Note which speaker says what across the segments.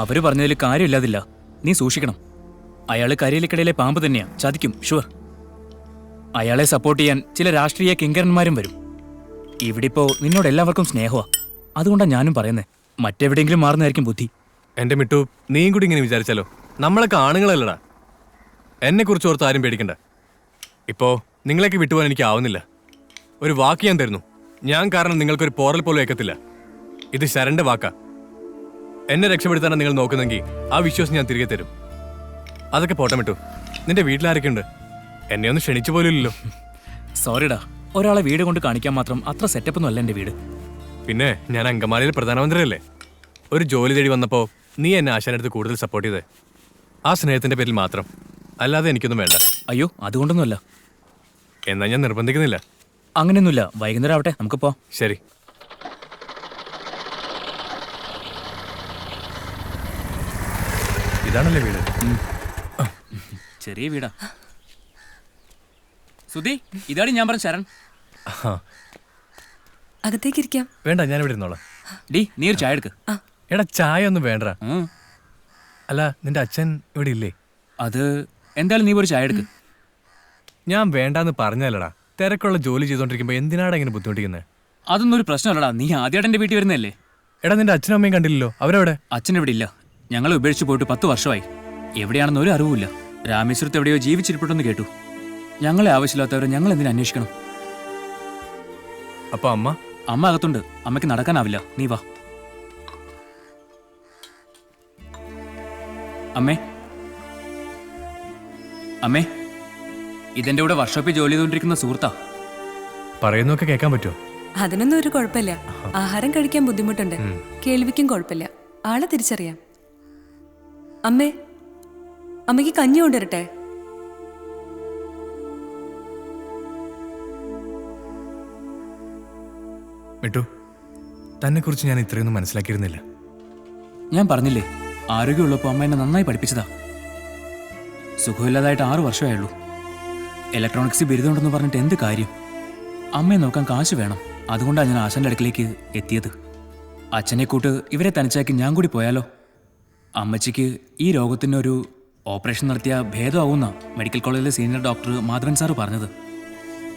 Speaker 1: അവര് പറഞ്ഞതിൽ കാര്യമില്ലാതില്ല. നീ സൂക്ഷിക്കണം. അയാള് കരിയിലക്കടയിലെ പാമ്പ് തന്നെയാ, ചതിക്കും ഷുവർ. അയാളെ സപ്പോർട്ട് ചെയ്യാൻ ചില രാഷ്ട്രീയ കിങ്കരന്മാരും വരും. ഇവിടിപ്പോ നിന്നോട് എല്ലാവർക്കും സ്നേഹമാ. അതുകൊണ്ടാ ഞാനും പറയുന്നേ, മറ്റെവിടെയെങ്കിലും മാറുന്നതായിരിക്കും ബുദ്ധി.
Speaker 2: എന്റെ മിട്ടു, നീയും കൂടി ഇങ്ങനെ വിചാരിച്ചാലോ? നമ്മളൊക്കെ ആണുങ്ങളല്ലടാ. എന്നെ കുറിച്ച് ഓർത്ത് ആരും പേടിക്കണ്ട. ഇപ്പോ നിങ്ങളെയൊക്കെ വിട്ടുപോകാൻ എനിക്ക് ആവുന്നില്ല. ഒരു വാക്ക് ഞാൻ തരുന്നു, ഞാൻ കാരണം നിങ്ങൾക്കൊരു പോറൽ പോലും ഏക്കത്തില്ല. ഇത് ശരന്റെ വാക്കാ. എന്നെ രക്ഷപ്പെടുത്താനാണ് നിങ്ങൾ നോക്കുന്നെങ്കിൽ ആ വിശ്വാസം ഞാൻ തിരികെ തരും. അതൊക്കെ പോട്ടെ മിട്ടു, നിന്റെ വീട്ടിലാരൊക്കെ ഉണ്ട്? എന്നെ ഒന്ന് ക്ഷണിച്ചു പോലില്ലല്ലോ.
Speaker 1: സോറിടാ, ഒരാളെ വീട് കൊണ്ട് കാണിക്കാൻ മാത്രം അത്ര സെറ്റപ്പൊന്നും അല്ല എന്റെ വീട്.
Speaker 2: പിന്നെ ഞാൻ അങ്കമാലിയിലെ പ്രധാനമന്ത്രിയല്ലേ. ഒരു ജോലി തേടി വന്നപ്പോ നീ എന്നെ ആശാനടുത്ത് കൂടുതൽ സപ്പോർട്ട് ചെയ്തേ. ആ സ്നേഹത്തിന്റെ പേരിൽ മാത്രം, അല്ലാതെ എനിക്കൊന്നും വേണ്ട.
Speaker 1: അയ്യോ, അതുകൊണ്ടൊന്നുമല്ല.
Speaker 2: എന്നാ ഞാൻ നിർബന്ധിക്കുന്നില്ല.
Speaker 1: അങ്ങനെയൊന്നുമില്ല, വൈകുന്നേരം ആവട്ടെ, നമുക്ക് പോ.
Speaker 2: ശരി. ഇതാണല്ലേ വീട്?
Speaker 1: ചെറിയ വീടാ. സുധി, ഇതാണ് ഞാൻ പറഞ്ഞ ശരൺ.
Speaker 3: അകത്തേക്ക് ഇരിക്കാം.
Speaker 2: വേണ്ട, ഞാൻ ഇവിടെ ഇരുന്നോളാം.
Speaker 1: ഡി, നീ ഒരു ചായ എടുക്ക്.
Speaker 2: എടാ, ചായ ഒന്നും വേണ്ട. അല്ല, നിന്റെ അച്ഛൻ ഇവിടെ ഇല്ലേ?
Speaker 1: അത് എന്തായാലും നീ ഒരു ചായ എടുക്ക്.
Speaker 2: ഞാൻ വേണ്ടാന്ന് പറഞ്ഞല്ലടാ. തിരക്കുള്ള ജോലി ചെയ്തോണ്ടിരിക്കുമ്പോ എന്തിനാടാ ഇങ്ങനെ ബുദ്ധിമുട്ടിക്കുന്നത്?
Speaker 1: അതൊന്നും ഒരു പ്രശ്നമല്ലടാ, നീ ആദ്യമായിട്ട് എന്റെ വീട്ടിൽ വരുന്നതല്ലേ.
Speaker 2: എടാ, നിന്റെ അച്ഛനും അമ്മയും കണ്ടില്ലല്ലോ, അവരെവിടെ?
Speaker 1: അച്ഛൻ ഇവിടെ ഇല്ല. ഞങ്ങളെ ഉപേക്ഷിച്ച് പോയിട്ട് 10 വർഷമായി. എവിടെയാണെന്ന് ഒരു അറിവുമില്ല. രാമേശ്വരത്ത് എവിടെയോ ജീവിച്ചിരിപ്പുണ്ടെന്ന് കേട്ടു. ഞങ്ങളെ ആവശ്യമില്ലാത്തവരെ ഞങ്ങൾ എന്തിനു അന്വേഷിക്കണം?
Speaker 2: അപ്പൊ അമ്മ?
Speaker 1: അമ്മ അകത്തുണ്ട്. അമ്മയ്ക്ക് നടക്കാനാവില്ല, നീ വാ. അമ്മേ, അമ്മേ, ഇതെന്റെ കൂടെ വർക്ക്ഷോപ്പിൽ ജോലി ചെയ്തുകൊണ്ടിരിക്കുന്ന സുഹൃത്താ.
Speaker 2: പറയുന്നൊക്കെ കേൾക്കാൻ പറ്റുമോ?
Speaker 3: അതിനൊന്നും ഒരു കുഴപ്പമില്ല. ആഹാരം കഴിക്കാൻ ബുദ്ധിമുട്ടുണ്ട്, കേൾവിക്കും കുഴപ്പമില്ല. ആളെ തിരിച്ചറിയാം. അമ്മേ, അമ്മയ്ക്ക് കഞ്ഞി കൊണ്ടുവരട്ടെ?
Speaker 2: മിട്ടു, തന്നെ കുറിച്ച് ഞാൻ ഇത്രയൊന്നും മനസ്സിലാക്കിയിരുന്നില്ല.
Speaker 1: ഞാൻ പറഞ്ഞില്ലേ, ആരോഗ്യമുള്ളപ്പോൾ അമ്മ എന്നെ നന്നായി പഠിപ്പിച്ചതാ. സുഖമില്ലാതായിട്ട് 6 വർഷമായുള്ളൂ. ഇലക്ട്രോണിക്സ് ബിരുദമുണ്ടെന്ന് പറഞ്ഞിട്ട് എന്ത് കാര്യം? അമ്മയെ നോക്കാൻ കാശ് വേണം. അതുകൊണ്ടാണ് ഞാൻ ആശാന്റെ അടുക്കിലേക്ക് എത്തിയത്. അച്ഛനെ കൂട്ട് ഇവരെ തനിച്ചാക്കി ഞാൻ കൂടി പോയാലോ? അമ്മച്ചിക്ക് ഈ രോഗത്തിനൊരു ഓപ്പറേഷൻ നടത്തിയ ഭേദമാവുന്ന മെഡിക്കൽ കോളേജിലെ സീനിയർ ഡോക്ടർ മാധവൻ സാറ് പറഞ്ഞത്.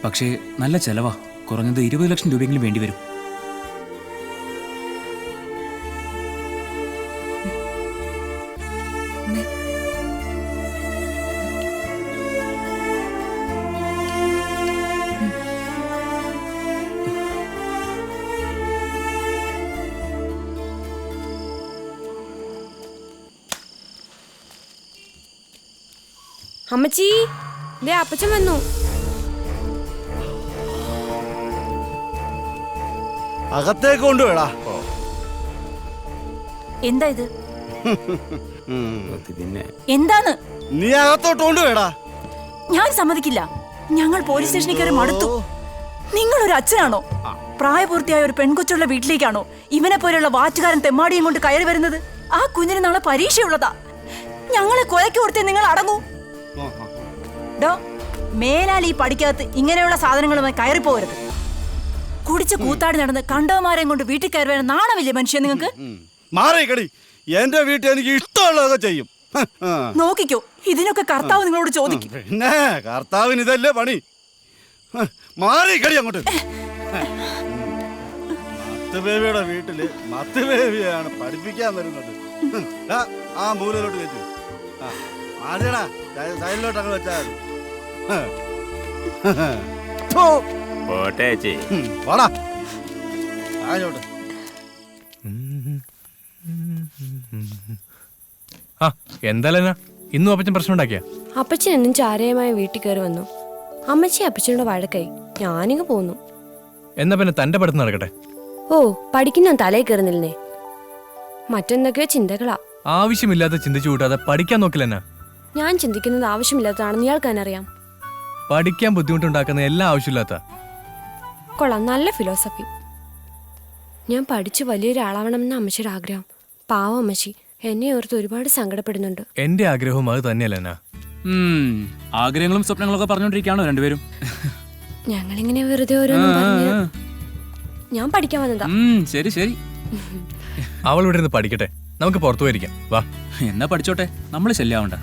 Speaker 1: പക്ഷേ നല്ല ചെലവാ. കുറഞ്ഞത് 20 ലക്ഷം രൂപയെങ്കിലും വേണ്ടിവരും.
Speaker 4: അമ്മച്ചി, ദേ അപ്പച്ചൻ വന്നു.
Speaker 5: അകത്തേക്ക് കൊണ്ടുപോടാ.
Speaker 6: എന്താ ഇത്? എന്താണ്?
Speaker 5: നീ അകത്തോട്ട് കൊണ്ടുപോടാ.
Speaker 6: ഞാൻ സമ്മതിക്കില്ല. ഞങ്ങൾ പോലീസ് സ്റ്റേഷനിൽ കയറി മടുത്തു. നിങ്ങളൊരു അച്ഛനാണോ? പ്രായപൂർത്തിയായ ഒരു പെൺകൊച്ചുള്ള വീട്ടിലേക്കാണോ ഇവനെ പോലെയുള്ള വാറ്റുകാരൻ തെമ്മാടിയും കൊണ്ട് കയറി വരുന്നത്? ആ കുഞ്ഞിന് നാളെ പരീക്ഷയുള്ളതാ. ഞങ്ങളെ കൊലയ്ക്ക് കൊടുത്തേ നിങ്ങൾ അടങ്ങൂ. ഡോ, മേലാൽ ഈ പടിക്കകത്ത് ഇങ്ങനെയുള്ള സാധനങ്ങളുമായി കയറിപ്പോകരുത്. കുടിച്ച് കൂത്താടി നടന്ന് കണ്ടവന്മാരെയും കൊണ്ട് വീട്ടിൽ കയറി വരാൻ നാണമില്ലേ മനുഷ്യ നിങ്ങൾക്ക്?
Speaker 5: മാറിക്കടി, എന്റെ വീട്ടിൽ എനിക്ക് ഇഷ്ടമുള്ളതൊക്കെ ചെയ്യും.
Speaker 6: നോക്കിക്കോ, ഇതിനൊക്കെ കർത്താവ് നിങ്ങളോട് ചോദിക്കും.
Speaker 5: പിന്നെ കർത്താവിന് ഇതല്ലേ പണി. മാറിക്കടി അങ്ങോട്ട്. മത്തുബേബിയുടെ വീട്ടില് മത്തുബേബിയാണ് പഠിപ്പിക്കാൻ വരുന്നത്. ആ മൂലയിലോട്ട് വെച്ചു മാറിയടാ, സൈഡിലോട്ട് അങ്ങ് വെച്ചാൽ വാടാ ആയോട്ട്.
Speaker 2: എന്തായാലും ഇന്നും അപ്പച്ചൻ പ്രശ്നം ഉണ്ടാക്കിയ?
Speaker 4: അപ്പച്ചൻ എന്നും ചാരയുമായ വീട്ടിൽ കയറി വന്നു. അമ്മച്ചി അപ്പച്ചനോട് വഴക്കായി. ഞാനിങ്ങ് പോന്നു.
Speaker 2: എന്നാ പിന്നെ തന്റെ പഠിത്തം നടക്കട്ടെ.
Speaker 4: ഓ, പഠിക്കുന്ന തലയിൽ കയറുന്നില്ലേ? മറ്റെന്തൊക്കെയോ ചിന്തകളാ.
Speaker 2: ആവശ്യമില്ലാത്ത ചിന്തിച്ചു കൂട്ടാതെ പഠിക്കാൻ നോക്കില്ലെന്നാ?
Speaker 4: ഞാൻ ചിന്തിക്കുന്നത് ആവശ്യമില്ലാത്തതാണെന്ന് ഇയാൾക്ക് തന്നെ അറിയാം.
Speaker 2: പഠിക്കാൻ ബുദ്ധിമുട്ടുണ്ടാക്കുന്ന എല്ലാം ആവശ്യമില്ലാത്ത.
Speaker 4: കൊള്ളാം, നല്ല ഫിലോസഫി. ഞാൻ പഠിച്ച് വലിയൊരാളാവണമെന്ന് അമ്മച്ചിയുടെ ആഗ്രഹം. പാവം അമ്മച്ചി എന്നെ ഓർത്ത് ഒരുപാട് സങ്കടപ്പെടുന്നുണ്ട്.
Speaker 2: എന്റെ ആഗ്രഹവും അത് തന്നെയല്ല.
Speaker 1: ആഗ്രഹങ്ങളും സ്വപ്നങ്ങളും ഒക്കെ പറഞ്ഞോണ്ടിരിക്കുകയാണോ രണ്ടുപേരും?
Speaker 4: ഞങ്ങളിങ്ങനെ വെറുതെ ഓരോന്നും പറഞ്ഞ് ഞാൻ പഠിക്കാൻ വന്നതാ.
Speaker 1: ശരി ശരി.
Speaker 2: അവൾ ഇവിടെ നിന്ന് പഠിക്കട്ടെ. നമുക്ക് പുറത്തു പോയിരിക്കാം വാ.
Speaker 1: എന്നാ പഠിച്ചോട്ടെ നമ്മൾ ശല്യാവണ്ട.